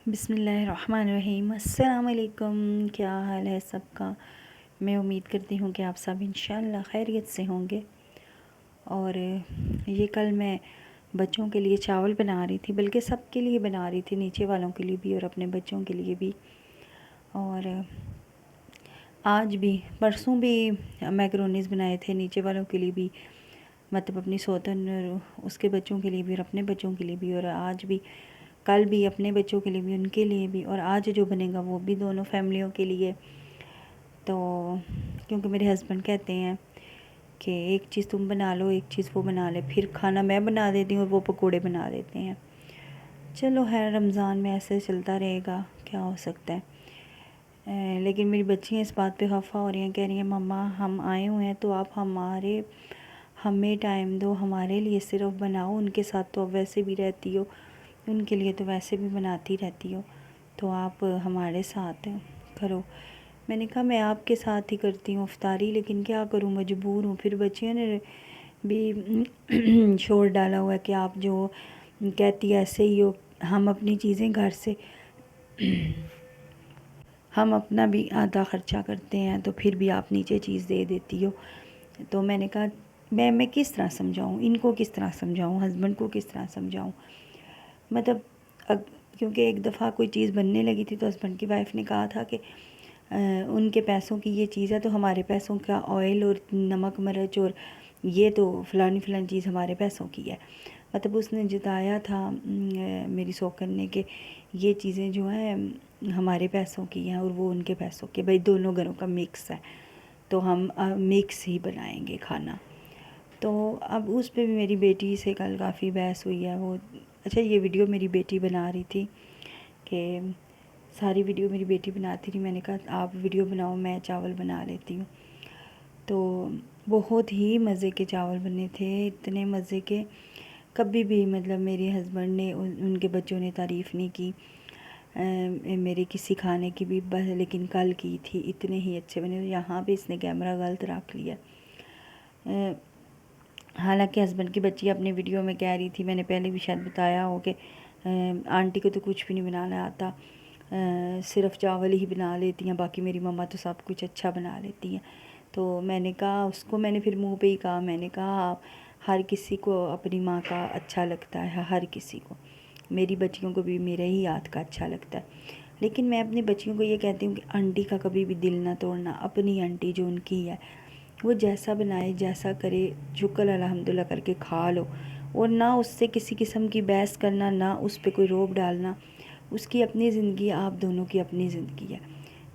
بسم اللہ الرحمن الرحیم۔ السلام علیکم، کیا حال ہے سب کا؟ میں امید کرتی ہوں کہ آپ سب انشاءاللہ خیریت سے ہوں گے۔ اور یہ کل میں بچوں کے لیے چاول بنا رہی تھی، بلکہ سب کے لیے بنا رہی تھی، نیچے والوں کے لیے بھی اور اپنے بچوں کے لیے بھی۔ اور آج بھی پرسوں بھی میکرونیز بنائے تھے نیچے والوں کے لیے بھی، مطلب اپنی سوتن اور اس کے بچوں کے لیے بھی اور اپنے بچوں کے لیے بھی، اور آج بھی کل بھی اپنے بچوں کے لیے بھی ان کے لیے بھی، اور آج جو بنے گا وہ بھی دونوں فیملیوں کے لیے۔ تو کیونکہ میرے ہسبینڈ کہتے ہیں کہ ایک چیز تم بنا لو، ایک چیز وہ بنا لے، پھر کھانا میں بنا دیتی ہوں اور وہ پکوڑے بنا دیتے ہیں۔ چلو ہے، رمضان میں ایسے چلتا رہے گا، کیا ہو سکتا ہے۔ لیکن میری بچیاں اس بات پہ خفا ہو رہی ہیں، کہہ رہی ہیں مما ہم آئے ہوئے ہیں تو آپ ہمیں ٹائم دو، ہمارے لیے صرف بناؤ، ان کے ساتھ تو اب ویسے بھی رہتی ہو، ان کے لیے تو ویسے بھی بناتی رہتی ہو، تو آپ ہمارے ساتھ کرو۔ میں نے کہا میں آپ کے ساتھ ہی کرتی ہوں افطاری، لیکن کیا کروں، مجبور ہوں۔ پھر بچیوں نے بھی شور ڈالا ہوا ہے کہ آپ جو کہتی ایسے ہی ہو، ہم اپنی چیزیں گھر سے ہم اپنا بھی آدھا خرچہ کرتے ہیں تو پھر بھی آپ نیچے چیز دے دیتی ہو۔ تو میں نے کہا میں کس طرح سمجھاؤں، ان کو کس طرح سمجھاؤں، ہسبینڈ کو کس طرح سمجھاؤں۔ مطلب کیونکہ ایک دفعہ کوئی چیز بننے لگی تھی تو ہسبینڈ کی وائف نے کہا تھا کہ ان کے پیسوں کی یہ چیز ہے تو ہمارے پیسوں کا آئل اور نمک مرچ اور یہ تو فلانی چیز ہمارے پیسوں کی ہے۔ مطلب اس نے جتایا تھا میری سوکن نے کہ یہ چیزیں جو ہیں ہمارے پیسوں کی ہیں اور وہ ان کے پیسوں کی، بھائی دونوں گھروں کا مکس ہے تو ہم مکس ہی بنائیں گے کھانا۔ تو اب اس پہ بھی میری بیٹی سے کل کافی بحث ہوئی ہے۔ وہ اچھا یہ ویڈیو میری بیٹی بنا رہی تھی کہ ساری ویڈیو میری بیٹی بناتی تھی، میں نے کہا آپ ویڈیو بناؤ میں چاول بنا لیتی ہوں۔ تو بہت ہی مزے کے چاول بنے تھے، اتنے مزے کے کبھی بھی مطلب میرے ہسبینڈ نے ان کے بچوں نے تعریف نہیں کی میرے کسی کھانے کی بھی، بس لیکن کل کی تھی، اتنے ہی اچھے بنے۔ یہاں پہ اس نے کیمرہ غلط رکھ لیا۔ حالانکہ ہسبینڈ کی بچی اپنی ویڈیو میں کہہ رہی تھی، میں نے پہلے بھی شاید بتایا ہو کہ آنٹی کو تو کچھ بھی نہیں بنانا آتا، صرف چاول ہی بنا لیتی ہیں، باقی میری مما تو سب کچھ اچھا بنا لیتی ہیں۔ تو میں نے کہا اس کو، میں نے پھر منہ پہ ہی کہا، میں نے کہا ہر کسی کو اپنی ماں کا اچھا لگتا ہے، ہر کسی کو، میری بچیوں کو بھی میرے ہی ہاتھ کا اچھا لگتا ہے، لیکن میں اپنی بچیوں کو یہ کہتی ہوں کہ آنٹی کا کبھی بھی دل نہ توڑنا، اپنی آنٹی جو ان کی ہے وہ جیسا بنائے جیسا کرے شکر الحمدللہ کر کے کھا لو، اور نہ اس سے کسی قسم کی بحث کرنا، نہ اس پہ کوئی روب ڈالنا۔ اس کی اپنی زندگی ہے، آپ دونوں کی اپنی زندگی ہے،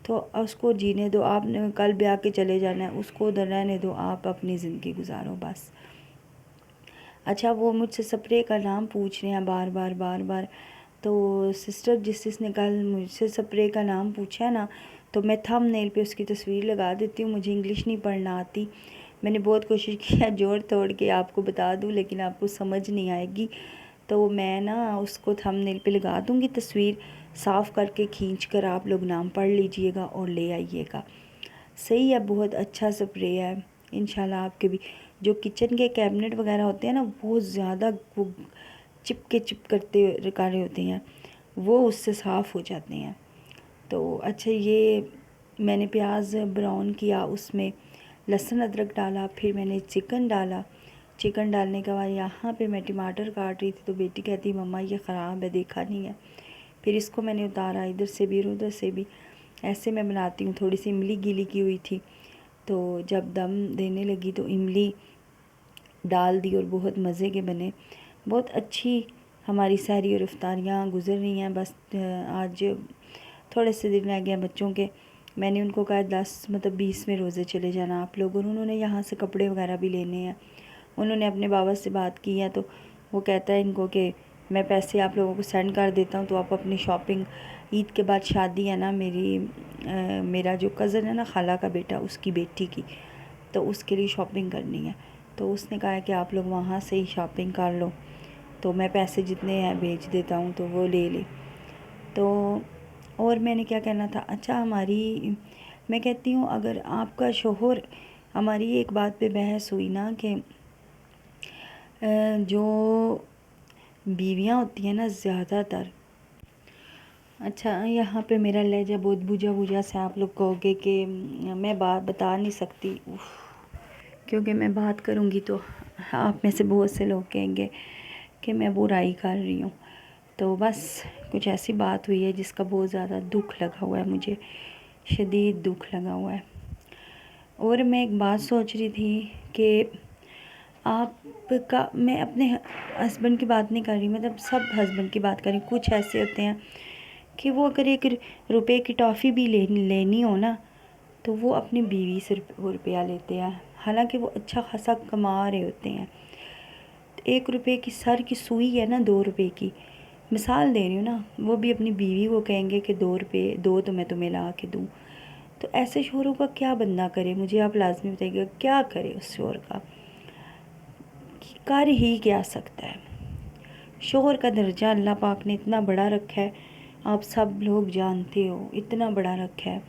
تو اس کو جینے دو۔ آپ نے کل بھی آ کے چلے جانا ہے، اس کو ادھر رہنے دو، آپ اپنی زندگی گزارو بس۔ اچھا وہ مجھ سے سپرے کا نام پوچھ رہے ہیں بار بار، تو سسٹر جس نے کل مجھ سے سپرے کا نام پوچھا ہے نا، تو میں تھم نیل پہ اس کی تصویر لگا دیتی ہوں، مجھے انگلش نہیں پڑھنا آتی، میں نے بہت کوشش کیا جوڑ توڑ کے آپ کو بتا دوں لیکن آپ کو سمجھ نہیں آئے گی، تو میں نا اس کو تھم نیل پہ لگا دوں گی تصویر، صاف کر کے کھینچ کر آپ لوگ نام پڑھ لیجئے گا اور لے آئیے گا۔ صحیح ہے، بہت اچھا سپرے ہے، انشاءاللہ آپ کے بھی جو کچن کے کیبنٹ وغیرہ ہوتے ہیں نا، بہت زیادہ چپ کرتے رکارے ہوتے ہیں، وہ اس سے صاف ہو جاتے ہیں۔ تو اچھا یہ میں نے پیاز براؤن کیا، اس میں لہسن ادرک ڈالا، پھر میں نے چکن ڈالا، چکن ڈالنے کے بعد یہاں پہ میں ٹماٹر کاٹ رہی تھی تو بیٹی کہتی مما یہ خراب ہے، دیکھا نہیں ہے، پھر اس کو میں نے اتارا، ادھر سے بھی اور ادھر سے بھی، ایسے میں بناتی ہوں۔ تھوڑی سی املی گیلی کی ہوئی تھی، تو جب دم دینے لگی تو املی ڈال دی اور بہت مزے کے بنے، بہت اچھی ہماری سحری اور افطاریاں گزر رہی ہیں۔ بس آج تھوڑے سے دن رہ گئے ہیں بچوں کے، میں نے ان کو کہا 20 میں روزے چلے جانا آپ لوگ، اور انہوں نے یہاں سے کپڑے وغیرہ بھی لینے ہیں، انہوں نے اپنے بابا سے بات کی ہے، تو وہ کہتا ہے ان کو کہ میں پیسے آپ لوگوں کو سینڈ کر دیتا ہوں تو آپ اپنی شاپنگ، عید کے بعد شادی ہے نا میرا جو کزن ہے نا خالہ کا بیٹا، اس کی بیٹی کی، تو اس کے لیے شاپنگ کرنی ہے، تو اس نے کہا ہے کہ آپ لوگ وہاں سے ہی شاپنگ کر لو، تو میں پیسے جتنے ہیں بھیج دیتا ہوں تو وہ لے لے۔ تو اور میں نے کیا کہنا تھا، اچھا میں کہتی ہوں اگر آپ کا شوہر، ہماری ایک بات پہ بحث ہوئی نا کہ جو بیویاں ہوتی ہیں نا زیادہ تر اچھا، یہاں پہ میرا لہجہ بہت بوجھا بوجھا سے آپ لوگ کہو گے کہ میں بات بتا نہیں سکتی، کیونکہ میں بات کروں گی تو آپ میں سے بہت سے لوگ کہیں گے کہ میں برائی کر رہی ہوں. تو بس کچھ ایسی بات ہوئی ہے جس کا بہت زیادہ دکھ لگا ہوا ہے، مجھے شدید دکھ لگا ہوا ہے. اور میں ایک بات سوچ رہی تھی کہ آپ کا، میں اپنے ہسبینڈ کی بات نہیں کر رہی، مطلب سب ہسبینڈ کی بات کر رہی. کچھ ایسے ہوتے ہیں کہ وہ اگر 1 روپے کی ٹافی بھی لینی ہو نا تو وہ اپنی بیوی سے روپیہ لیتے ہیں، حالانکہ وہ اچھا خاصا کما رہے ہوتے ہیں. 1 روپے کی سر کی سوئی ہے نا، 2 روپے کی مثال دے رہی ہوں نا، وہ بھی اپنی بیوی کو کہیں گے کہ 2 روپے دو تو میں تمہیں لا کے دوں. تو ایسے شوہروں کا کیا بندہ کرے؟ مجھے آپ لازمی بتائیے گا کیا کرے اس شوہر کا، کر ہی کیا سکتا ہے. شوہر کا درجہ اللہ پاک نے اتنا بڑا رکھا ہے، آپ سب لوگ جانتے ہو، اتنا بڑا رکھا ہے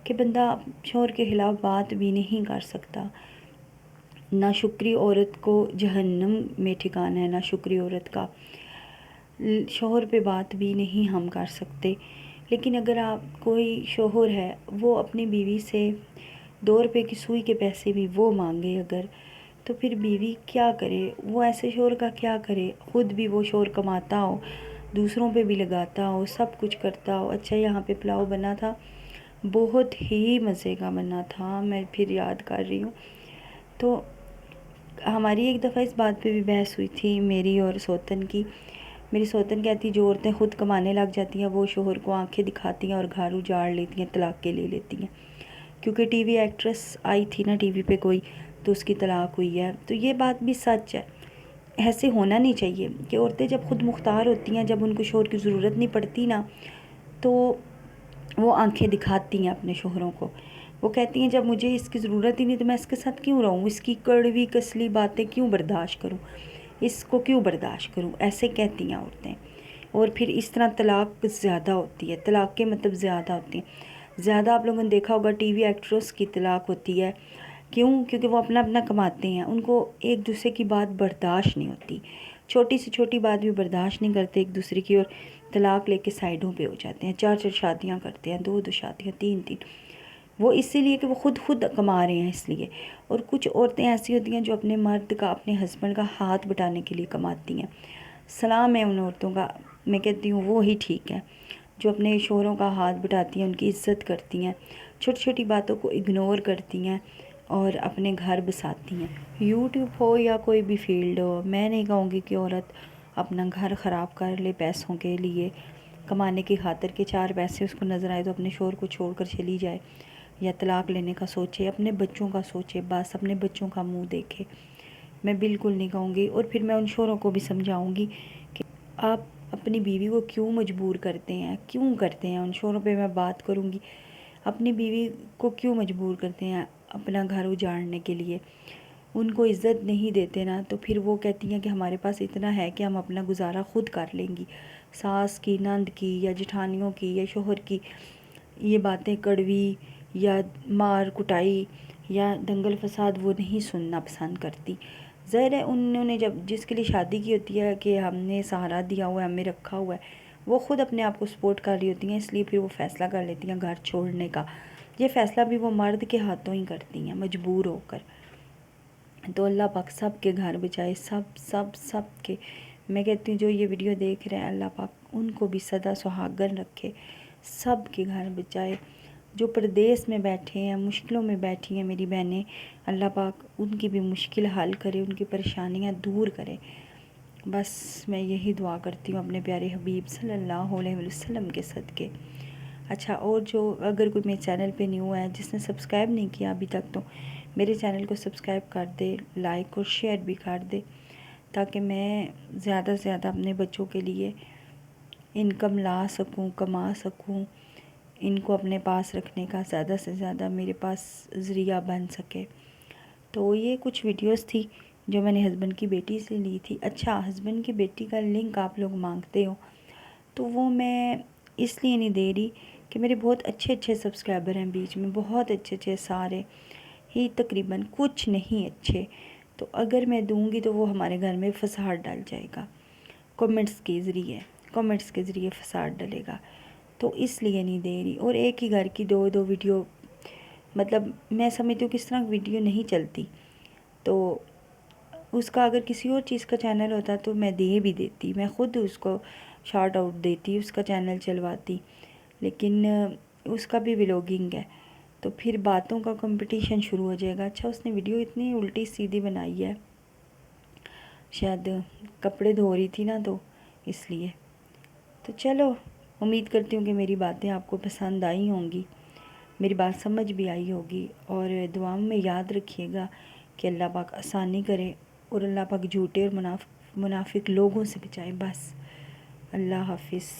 کہ بندہ شوہر کے خلاف بات بھی نہیں کر سکتا. نہ شکری عورت کو جہنم میں ٹھکانا ہے، نہ شکری عورت کا. شوہر پہ بات بھی نہیں ہم کر سکتے. لیکن اگر آپ کوئی شوہر ہے وہ اپنی بیوی سے 2 روپے کی سوئی کے پیسے بھی وہ مانگے اگر، تو پھر بیوی کیا کرے؟ وہ ایسے شوہر کا کیا کرے؟ خود بھی وہ شوہر کماتا ہو، دوسروں پہ بھی لگاتا ہو، سب کچھ کرتا ہو. اچھا، یہاں پہ پلاؤ بنا تھا، بہت ہی مزے کا بنا تھا، میں پھر یاد کر رہی ہوں. تو ہماری ایک دفعہ اس بات پہ بھی بحث ہوئی تھی میری اور سوتن کی. میری سوتن کہتی جو عورتیں خود کمانے لگ جاتی ہیں وہ شوہر کو آنکھیں دکھاتی ہیں اور گھر اجاڑ لیتی ہیں، طلاق کے لے لیتی ہیں. کیونکہ ٹی وی ایکٹریس آئی تھی نا ٹی وی پہ کوئی، تو اس کی طلاق ہوئی ہے. تو یہ بات بھی سچ ہے، ایسے ہونا نہیں چاہیے کہ عورتیں جب خود مختار ہوتی ہیں، جب ان کو شوہر کی ضرورت نہیں پڑتی نا، تو وہ آنکھیں دکھاتی ہیں اپنے شوہروں کو. وہ کہتی ہیں جب مجھے اس کی ضرورت ہی نہیں تو میں اس کے ساتھ کیوں رہوں، اس کی کڑوی کسلی باتیں کیوں برداشت کروں، اس کو کیوں برداشت کروں، ایسے کہتی ہیں عورتیں. اور پھر اس طرح طلاق زیادہ ہوتی ہے، طلاق کے مطلب زیادہ ہوتی ہیں. زیادہ آپ لوگوں نے دیکھا ہوگا ٹی وی ایکٹریس کی طلاق ہوتی ہے. کیوں؟ کیونکہ وہ اپنا اپنا کماتے ہیں، ان کو ایک دوسرے کی بات برداشت نہیں ہوتی، چھوٹی سے چھوٹی بات بھی برداشت نہیں کرتے ایک دوسرے کی، اور طلاق لے کے سائڈوں پہ ہو جاتے ہیں. 4 شادیاں کرتے ہیں، 2 شادیاں، 3. وہ اسی لیے کہ وہ خود کما رہے ہیں اس لیے. اور کچھ عورتیں ایسی ہوتی ہیں جو اپنے مرد کا، اپنے ہسبینڈ کا ہاتھ بٹانے کے لیے کماتی ہیں. سلام ہے ان عورتوں کا، میں کہتی ہوں وہ ہی ٹھیک ہے جو اپنے شوہروں کا ہاتھ بٹاتی ہیں، ان کی عزت کرتی ہیں، چھوٹی چھوٹی باتوں کو اگنور کرتی ہیں اور اپنے گھر بساتی ہیں. یوٹیوب ہو یا کوئی بھی فیلڈ ہو، میں نہیں کہوں گی کہ عورت اپنا گھر خراب کر لے پیسوں کے لیے، کمانے کی خاطر کے 4 پیسے اس کو نظر آئے تو اپنے شوہر کو چھوڑ کر چلی جائے، یا طلاق لینے کا سوچے. اپنے بچوں کا سوچے، بس اپنے بچوں کا منہ دیکھے. میں بالکل نہیں کہوں گی. اور پھر میں ان شوہروں کو بھی سمجھاؤں گی کہ آپ اپنی بیوی کو کیوں مجبور کرتے ہیں، کیوں کرتے ہیں. ان شوہروں پہ میں بات کروں گی، اپنی بیوی کو کیوں مجبور کرتے ہیں اپنا گھر اجاڑنے کے لیے. ان کو عزت نہیں دیتے نا، تو پھر وہ کہتی ہیں کہ ہمارے پاس اتنا ہے کہ ہم اپنا گزارا خود کر لیں گی. ساس کی، نند کی، یا جٹھانیوں کی، یا شوہر کی یہ باتیں کڑوی یا مار کٹائی یا دنگل فساد وہ نہیں سننا پسند کرتی. ظاہر ہے انہوں نے جب جس کے لیے شادی کی ہوتی ہے کہ ہم نے سہارا دیا ہوا ہے، ہمیں رکھا ہوا ہے، وہ خود اپنے آپ کو سپورٹ کر رہی ہوتی ہیں، اس لیے پھر وہ فیصلہ کر لیتی ہیں گھر چھوڑنے کا. یہ فیصلہ بھی وہ مرد کے ہاتھوں ہی کرتی ہیں مجبور ہو کر. تو اللہ پاک سب کے گھر بچائے، سب کے. میں کہتی ہوں جو یہ ویڈیو دیکھ رہے ہیں اللہ پاک ان کو بھی سدا سہاگن رکھے، سب کے گھر بچائے. جو پردیس میں بیٹھے ہیں، مشکلوں میں بیٹھی ہیں میری بہنیں، اللہ پاک ان کی بھی مشکل حل کرے، ان کی پریشانیاں دور کرے. بس میں یہی دعا کرتی ہوں اپنے پیارے حبیب صلی اللہ علیہ وسلم کے صدقے. اچھا، اور جو اگر کوئی میرے چینل پہ نیو ہے جس نے سبسکرائب نہیں کیا ابھی تک، تو میرے چینل کو سبسکرائب کر دے، لائک اور شیئر بھی کر دے، تاکہ میں زیادہ سے زیادہ اپنے بچوں کے لیے انکم لا سکوں، کما سکوں، ان کو اپنے پاس رکھنے کا زیادہ سے زیادہ میرے پاس ذریعہ بن سکے. تو یہ کچھ ویڈیوز تھی جو میں نے ہسبینڈ کی بیٹی سے لی تھی. اچھا، ہسبینڈ کی بیٹی کا لنک آپ لوگ مانگتے ہو تو وہ میں اس لیے نہیں دے رہی کہ میرے بہت اچھے سبسکرائبر ہیں بیچ میں، بہت اچھے سارے ہی، تقریباً کچھ نہیں اچھے. تو اگر میں دوں گی تو وہ ہمارے گھر میں فساد ڈال جائے گا، کمنٹس کے ذریعے فساد ڈلے گا. تو اس لیے نہیں دے رہی. اور ایک ہی گھر کی دو دو ویڈیو، مطلب میں سمجھتی ہوں کس طرح ویڈیو نہیں چلتی. تو اس کا اگر کسی اور چیز کا چینل ہوتا تو میں دے بھی دیتی، میں خود اس کو شارٹ آؤٹ دیتی، اس کا چینل چلواتی. لیکن اس کا بھی ولاگنگ ہے، تو پھر باتوں کا کمپٹیشن شروع ہو جائے گا. اچھا اس نے ویڈیو اتنی الٹی سیدھی بنائی ہے، شاید کپڑے دھو رہی تھی نا تو اس لیے. تو چلو، امید کرتی ہوں کہ میری باتیں آپ کو پسند آئی ہوں گی، میری بات سمجھ بھی آئی ہوگی. اور دعاؤں میں یاد رکھیے گا کہ اللہ پاک آسانی کرے اور اللہ پاک جھوٹے اور منافق لوگوں سے بچائے. بس اللہ حافظ.